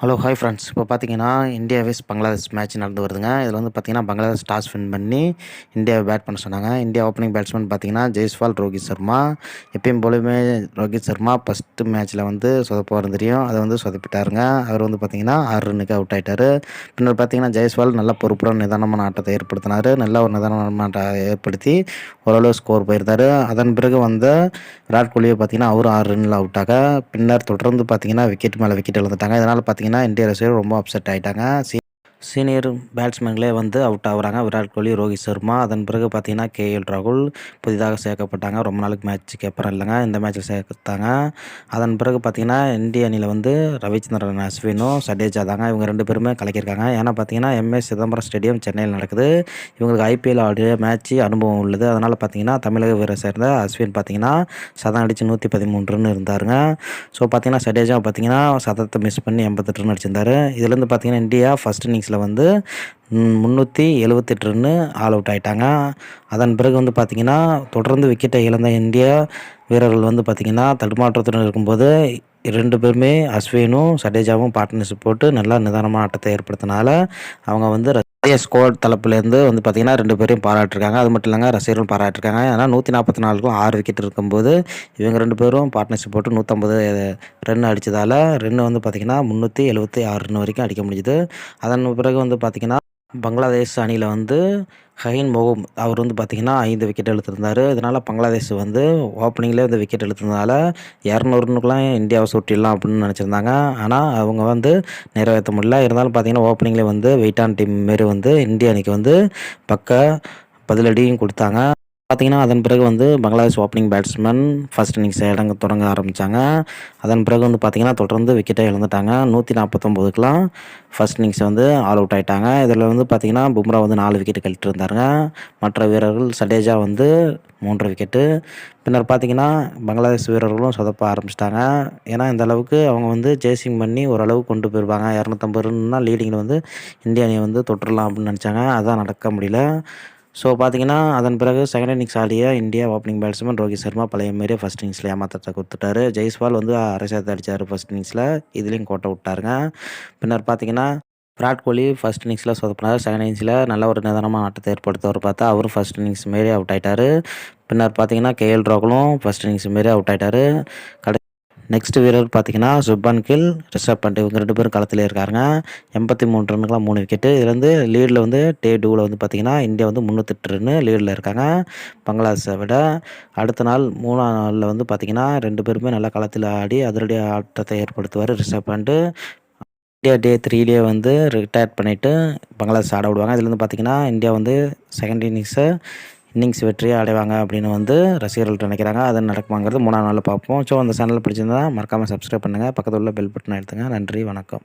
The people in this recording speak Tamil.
Hello hi friends. இப்போ பார்த்தீங்கன்னா, இந்தியா வெஸ் பங்களாதேஷ் மேட்ச் நடந்து வருதுங்க. இதில வந்து பார்த்தீங்கன்னா, பங்களாதேஷ் டாஸ் வின் பண்ணி இந்தியாவ பேட் பண்ண சொன்னாங்க. இந்தியா ஓப்பனிங் பேட்ஸ்மேன் பார்த்தீங்கன்னா, ஜெய்ஸ்வால், ரோஹித் சர்மா. எப்பயும் போலவே ரோஹித் சர்மா ஃபஸ்ட்டு மேட்ச்சில் வந்து சொதப்புவாருன்னு தெரியும். அதை வந்து சொதப்பிட்டாருங்க. அவர் வந்து பார்த்தீங்கன்னா 6 ரன்னுக்கு அவுட் ஆயிட்டாரு. பின்னர் பார்த்தீங்கன்னா, ஜெய்ஸ்வால் நல்ல பொறுப்புடன் நிதானமான ஆட்டத்தை ஏற்படுத்தினார். நல்ல ஒரு நிதானமான ஆட்டத்தை ஏற்படுத்தி ஓரளவு ஸ்கோர் போயிருந்தார். அதன் பிறகு வந்த விராட் கோலியை பார்த்தீங்கன்னா, அவரும் 6 ரன்னில் அவுட் ஆக, பின்னர் தொடர்ந்து பார்த்தீங்கன்னா, விக்கெட் மேலே விக்கெட் இழந்துட்டாங்க. இதனால் பார்த்தீங்கன்னா, இந்திய ரசிகர்கள் ரொம்ப அப்செட் ஆயிட்டாங்க. சீனியர் பேட்ஸ்மேன்களே வந்து அவுட் ஆகுறாங்க. விராட் கோலி, ரோஹித் சர்மா. அதன் பிறகு பார்த்தீங்கன்னா, கேஎல் ராகுல் புதிதாக சேர்க்கப்பட்டாங்க. ரொம்ப நாளுக்கு மேட்ச்சுக்கு அப்புறம் இல்லைங்க, இந்த மேட்ச்சில் சேர்த்தாங்க. அதன் பிறகு பார்த்தீங்கன்னா, இந்திய அணியில் வந்து ரவிச்சந்திரன் அஸ்வினும் சடேஜா தாங்க. இவங்க 2 பேருமே கலக்கியிருக்காங்க. ஏன்னா பார்த்தீங்கன்னா, எம்ஏ சிதம்பரம் ஸ்டேடியம் சென்னையில் நடக்குது. இவங்களுக்கு ஐபிஎல் ஆடிய மேட்ச்சு அனுபவம் உள்ளது. அதனால் பார்த்தீங்கன்னா, தமிழக வீரரை சேர்ந்த அஸ்வின் பார்த்தீங்கன்னா, சதம் அடித்து 113 ரன் இருந்தாருங்க. ஸோ பார்த்தீங்கன்னா, சடேஜா பார்த்தீங்கன்னா, சதத்தை மிஸ் பண்ணி 88 ரன் அடிச்சிருந்தாரு. இதுலேருந்து பார்த்தீங்கன்னா, இந்தியா ஃபஸ்ட் இன்னிங்ஸில் வந்து 378 ரன்னு ஆல் அவுட் ஆகிட்டாங்க. அதன் பிறகு வந்து பார்த்திங்கன்னா, தொடர்ந்து விக்கெட்டை இழந்த இந்தியா வீரர்கள் வந்து பார்த்திங்கன்னா, தடுமாற்றத்துடன் இருக்கும்போது 2 பேருமே அஸ்வினும் சடேஜாவும் பார்ட்னர்ஷிப் போட்டு நல்லா நிதானமான ஆட்டத்தை ஏற்படுத்தினால அவங்க வந்து நிறைய ஸ்கோர் தளப்புலேருந்து வந்து பார்த்திங்கன்னா 2 பேரையும் பாராட்டிருக்காங்க. அது மட்டும் இல்லைங்க, ரசிகர்களும் பாராட்டிருக்காங்க. ஏன்னா 144க்கும் 6 விக்கெட் இருக்கும்போது இவங்க 2 பேரும் பார்ட்னர்ஷிப் போட்டு 150 ரன் அடித்ததால் ரன் வந்து பார்த்திங்கன்னா 376 ரன் வரைக்கும் அடிக்க முடிஞ்சுது. அதன் பிறகு வந்து பார்த்திங்கன்னா, பங்களாதேஷ் அணியில் வந்து ஹைன் மொஹூம் அவர் வந்து பார்த்திங்கன்னா 5 விக்கெட் எடுத்திருந்தார். இதனால் பங்களாதேஷ் வந்து ஓப்பனிங்லேயே வந்து விக்கெட் எடுத்திருந்ததால் 200 ரன்னுக்குலாம் இந்தியாவை சுட்டிடலாம் அப்படின்னு நினச்சிருந்தாங்க. ஆனால் அவங்க வந்து நிறைவேற்ற முடியல. இருந்தாலும் பார்த்திங்கன்னா, ஓப்பனிங்லேயே வந்து வெயிட்டான டீம் மாரி வந்து இந்திய அணிக்கு வந்து பக்க பதிலடியும் கொடுத்தாங்க. பார்த்திங்கன்னா, அதன் பிறகு வந்து Bangladesh opening batsman first innings தொடங்க ஆரம்பித்தாங்க. அதன் பிறகு வந்து பார்த்திங்கன்னா, தொடர்ந்து விக்கெட்டை இழந்துட்டாங்க. 149க்குலாம் ஃபஸ்ட் இன்னிங்ஸ் வந்து ஆல் அவுட் ஆகிட்டாங்க. இதில் வந்து பார்த்திங்கன்னா, பும்ரா வந்து 4 விக்கெட்டு கழட்டிருந்தாருங்க. மற்ற வீரர்கள் சடேஜா வந்து 3 விக்கெட்டு. பின்னர் பார்த்திங்கன்னா, பங்களாதேஷ் வீரர்களும் சொதப்ப ஆரம்பிச்சிட்டாங்க. ஏன்னா இந்த அளவுக்கு அவங்க வந்து சேசிங் பண்ணி ஓரளவு கொண்டு போயிருப்பாங்க. 250 ரன்னா லீடிங்கில் வந்து இந்திய அணியை வந்து தொட்டுடலாம் அப்படின்னு நினச்சாங்க. அதான் நடக்க முடியல. ஸோ பார்த்தீங்கன்னா, அதன் பிறகு செகண்ட் இன்னிங்ஸ் ஆடிய India opening batsman Rohit Sharma பழைய மாரியே ஃபஸ்ட் இன்னிங்ஸில் ஏமாற்றத்தை கொடுத்துட்டாரு. ஜெய்ஸ்வால் வந்து அரை சதத்தை அடித்தார் ஃபஸ்ட் இன்னிங்ஸில். இதுலேயும் கோட்டை விட்டாருங்க. பின்னர் பார்த்தீங்கன்னா, விராட் கோலி ஃபஸ்ட் இன்னிங்ஸில் சொதப்பினார். செகண்ட் இன்னிங்ஸில் நல்ல ஒரு நிதானமான ஆட்டத்தை ஏற்படுத்துவார் பார்த்தா அவரும் ஃபஸ்ட் இன்னிங்ஸ் மாரி அவுட் ஆகிட்டார். பின்னர் பார்த்தீங்கன்னா, கேஎல் ராகுலும் ஃபஸ்ட் இன்னிங்ஸ் மாரி அவுட் ஆகிட்டார். நெக்ஸ்ட் வீரர் பார்த்தீங்கன்னா, சுப்மன் கில், ரிஷப் பண்ட் இவங்க 2 பேரும் களத்தில் இருக்காருங்க. 83 ரன்னுக்குலாம் 3 விக்கெட்டு. இதில் வந்து லீடில் வந்து டே 2வில் வந்து பார்த்திங்கன்னா, இந்தியா வந்து 308 ரன்னு லீடில் இருக்காங்க பங்களாதேஷை விட. அடுத்த நாள் 3ஆம் நாளில் வந்து பார்த்திங்கன்னா, 2 பேருமே நல்லா களத்தில் ஆடி அதிரடி ஆட்டத்தை ஏற்படுத்துவார் ரிஷப் பண்ட். இந்தியா டே 3லேயே வந்து ரிட்டையர் பண்ணிவிட்டு பங்களாதேஷ் ஆட விடுவாங்க. இதில் வந்து பார்த்திங்கன்னா, இந்தியா வந்து செகண்ட் இன்னிங்ஸ் வெற்றியை அடைவாங்க அப்படின்னு வந்து ரசிகர்கள் நினைக்கிறாங்க. அது நடக்குமாங்கிறது 3ஆம் நாளில் பார்ப்போம். ஸோ அந்த சேனல் பிடிச்சிருந்தா மறக்காமல் சப்ஸ்கிரைப் பண்ணுங்கள். பக்கத்தில் உள்ள பெல் பட்டனை எடுத்துங்க. நன்றி, வணக்கம்.